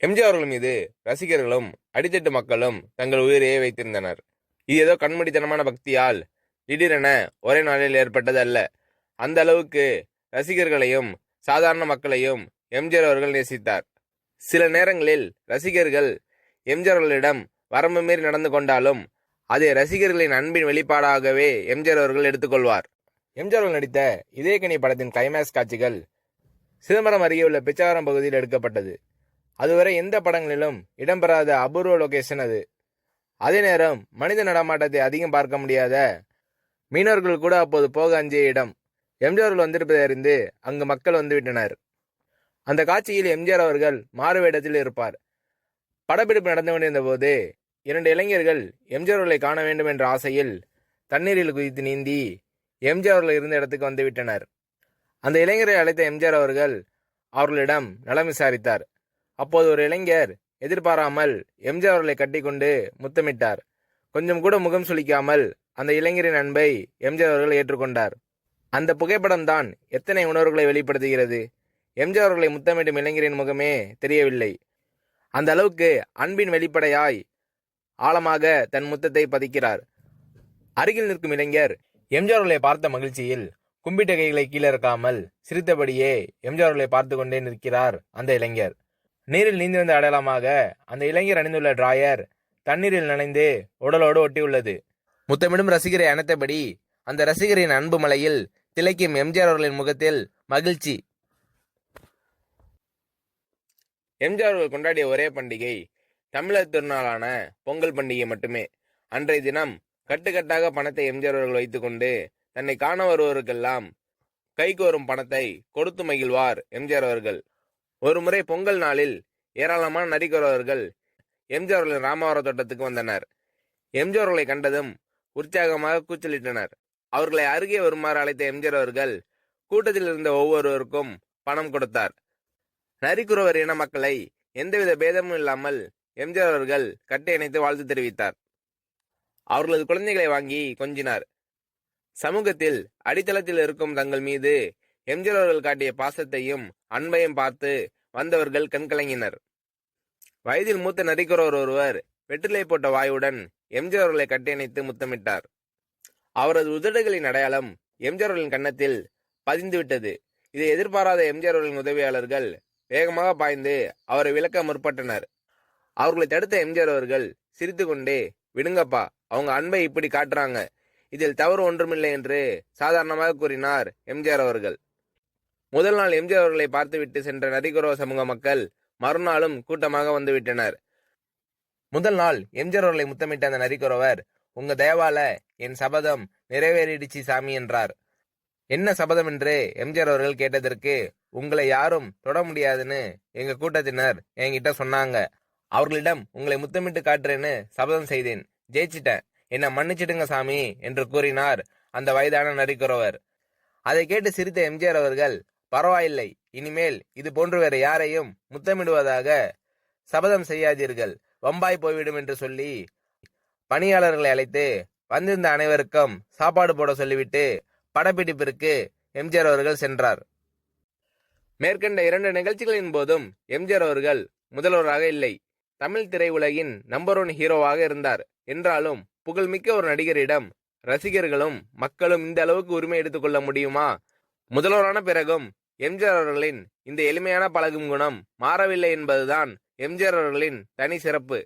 எம்ஜிஆர் அவர்கள் மீது ரசிகர்களும் அடித்தட்டு மக்களும் தங்கள் உயிரையே வைத்திருந்தனர். இது ஏதோ கண்மூடித்தனமான பக்தியால் திடீரென ஒரே நாளில் ஏற்பட்டது அல்ல. அந்த அளவுக்கு ரசிகர்களையும் சாதாரண மக்களையும் எம்ஜிஆர் அவர்கள் நேசித்தார். சில நேரங்களில் ரசிகர்கள் எம்ஜிஆர் அவர்களிடம் வரம்பு மீறி நடந்து கொண்டாலும் அதை ரசிகர்களின் அன்பின் வெளிப்பாடாகவே எம்ஜிஆர் அவர்கள் எடுத்துக்கொள்வார். எம்ஜிஆர் அவர்கள் நடித்த இதயக்கனி படத்தின் கிளைமேக்ஸ் காட்சிகள் சிதம்பரம் அருகே உள்ள பிச்சாவரம் பகுதியில் எடுக்கப்பட்டது. அதுவரை எந்த படங்களிலும் இடம்பெறாத அபூர்வ லொகேஷன் அது. அதே நேரம் மனித நடமாட்டத்தை அதிகம் பார்க்க முடியாத மீனவர்கள் கூட அப்போது போக அஞ்சிய இடம். எம்ஜிஆர் அவர்கள் வந்திருப்பதை அறிந்து அங்கு மக்கள் வந்துவிட்டனர். அந்த காட்சியில் எம்ஜிஆர் அவர்கள் மாறு வேடத்தில் இருப்பார். படப்பிடிப்பு நடந்து கொண்டிருந்த போது 2 இளைஞர்கள் எம்ஜிஆர் அவர்களை காண வேண்டும் என்ற ஆசையில் தண்ணீரில் குதித்து நீந்தி எம்ஜிஆர் அவர்கள் இருந்த இடத்துக்கு வந்துவிட்டனர். அந்த இளைஞரை அழைத்த எம்ஜிஆர் அவர்கள் அவர்களிடம் நலம் விசாரித்தார். அப்போது ஒரு இளைஞர் எதிர்பாராமல் எம்ஜிஆர் அவர்களை கட்டிக்கொண்டு முத்தமிட்டார். கொஞ்சம் கூட முகம் சுளிக்காமல் அந்த இளைஞரின் அன்பை எம்ஜிஆர் அவர்கள் ஏற்றுக்கொண்டார். அந்த புகைப்படம் தான் எத்தனை உணர்வுகளை வெளிப்படுத்துகிறது. எம்ஜிஆர் அவர்களை முத்தமிடும் இளைஞரின் முகமே தெரியவில்லை. அந்த அளவுக்கு அன்பின் வெளிப்படையாய் ஆழமாக தன் முத்தத்தை பதிக்கிறார். அருகில் நிற்கும் இளைஞர் எம்ஜிஆர் அவர்களை பார்த்த மகிழ்ச்சியில் கும்பிட்ட கைகளை கீழே இறக்காமல் சிரித்தபடியே எம்ஜிஆர் அவர்களை பார்த்து கொண்டே நிற்கிறார் அந்த இளைஞர். நீரில் நீந்தி வந்த அடையாளமாக அந்த இளைஞர் அணிந்துள்ள டிராயர் தண்ணீரில் நனைந்து உடலோடு ஒட்டியுள்ளது. முத்தமிடும் ரசிகரை அணைத்தபடி அந்த ரசிகரின் அன்பு மலையில் திளைக்கும் எம்ஜிஆர் அவர்களின் முகத்தில் மகிழ்ச்சி. எம்ஜிஆர் அவர்கள் கொண்டாடிய ஒரே பண்டிகை தமிழர் திருநாளான பொங்கல் பண்டிகை மட்டுமே. அன்றைய தினம் கட்டுக்கட்டாக பணத்தை எம்ஜிஆர் அவர்கள் வைத்துக்கொண்டு தன்னை காண வருவோருக்கெல்லாம் கைக்கு வரும் பணத்தை கொடுத்து மகிழ்வார் எம்ஜிஆர் அவர்கள். ஒரு முறை பொங்கல் நாளில் ஏராளமான நரிக்குறவர்கள் எம்ஜிஆர் அவர்களின் ராமவரம் தோட்டத்துக்கு வந்தனர். எம்ஜிஆர் அவர்களை கண்டதும் உற்சாகமாக கூச்சலிட்டனர். அவர்களை அருகே வருமாறு அழைத்த எம்ஜிஆர் அவர்கள் கூட்டத்தில் இருந்த ஒவ்வொருவருக்கும் பணம் கொடுத்தார். நரிக்குறவர் இன மக்களை எந்தவித பேதமும் இல்லாமல் எம்ஜிஆர் அவர்கள் கட்டி அணைத்து வாழ்த்து தெரிவித்தார். அவர்களது குழந்தைகளை வாங்கி கொஞ்சினார். சமூகத்தில் அடித்தளத்தில் இருக்கும் தங்கள் மீது எம்ஜிஆர் அவர்கள் காட்டிய பாசத்தையும் அன்பையும் பார்த்து வந்தவர்கள் கண்கலங்கினர். வயதில் மூத்த நரிக்குறவர் ஒருவர் வெற்றிலை போட்ட வாயுடன் எம்ஜிஆர் அவர்களை கட்டியணைத்து முத்தமிட்டார். அவரது உதடுகளின் அடையாளம் எம்ஜிஆர் அவர்களின் கன்னத்தில் பதிந்துவிட்டது. இதை எதிர்பாராத எம்ஜிஆர் அவர்களின் உதவியாளர்கள் வேகமாக பாய்ந்து அவரை விளக்க முற்பட்டனர். அவர்களை தடுத்த எம்ஜிஆர் அவர்கள் சிரித்து கொண்டே, விடுங்கப்பா, அவங்க அன்பை இப்படி காட்டுறாங்க, இதில் தவறு ஒன்றுமில்லை என்று சாதாரணமாக கூறினார் எம்ஜிஆர் அவர்கள். முதல் நாள் எம்ஜிஆர் அவர்களை பார்த்துவிட்டு சென்ற நரிக்குறவ சமூக மக்கள் மறுநாளும் கூட்டமாக வந்துவிட்டனர். முதல் நாள் எம்ஜிஆர் அவர்களை முத்தமிட்ட அந்த நரிக்குறவர், உங்க தயவால என் சபதம் நிறைவேறிடுச்சு சாமி என்றார். என்ன சபதம் என்று எம்ஜிஆர் அவர்கள் கேட்டதற்கு, உங்களை யாரும் தொட முடியாதுன்னு எங்க கூட்டத்தினர் என்கிட்ட சொன்னாங்க. அவர்களிடம் உங்களை முத்தமிட்டு காட்டுறேன்னு சபதம் செய்தேன். ஜெயிச்சிட்டேன், என்னை மன்னிச்சிடுங்க சாமி என்று கூறினார் அந்த வயதான நரிக்குறவர். அதை கேட்டு சிரித்த எம்ஜிஆர் அவர்கள், பரவாயில்லை, இனிமேல் இது போன்று வேற யாரையும் முத்தமிடுவதாக சபதம் செய்யாதீர்கள், வம்பாய் போய்விடும் என்று சொல்லி பணியாளர்களை அழைத்து வந்திருந்த அனைவருக்கும் சாப்பாடு போட சொல்லிவிட்டு படப்பிடிப்பிற்கு எம்ஜிஆர் அவர்கள் சென்றார். மேற்கண்ட 2 நிகழ்ச்சிகளின் போதும் எம்ஜிஆர் அவர்கள் முதல்வராக இல்லை. தமிழ் திரையுலகின் நம்பர் 1 ஹீரோவாக இருந்தார். என்றாலும் புகழ்மிக்க ஒரு நடிகரிடம் ரசிகர்களும் மக்களும் இந்த அளவுக்கு உரிமை எடுத்துக்கொள்ள முடியுமா? முதல்வரான பிறகும் எம்ஜிஆர் அவர்களின் இந்த எளிமையான பழகும் குணம் மாறவில்லை என்பதுதான் எம்ஜிஆர் அவர்களின் தனி சிறப்பு.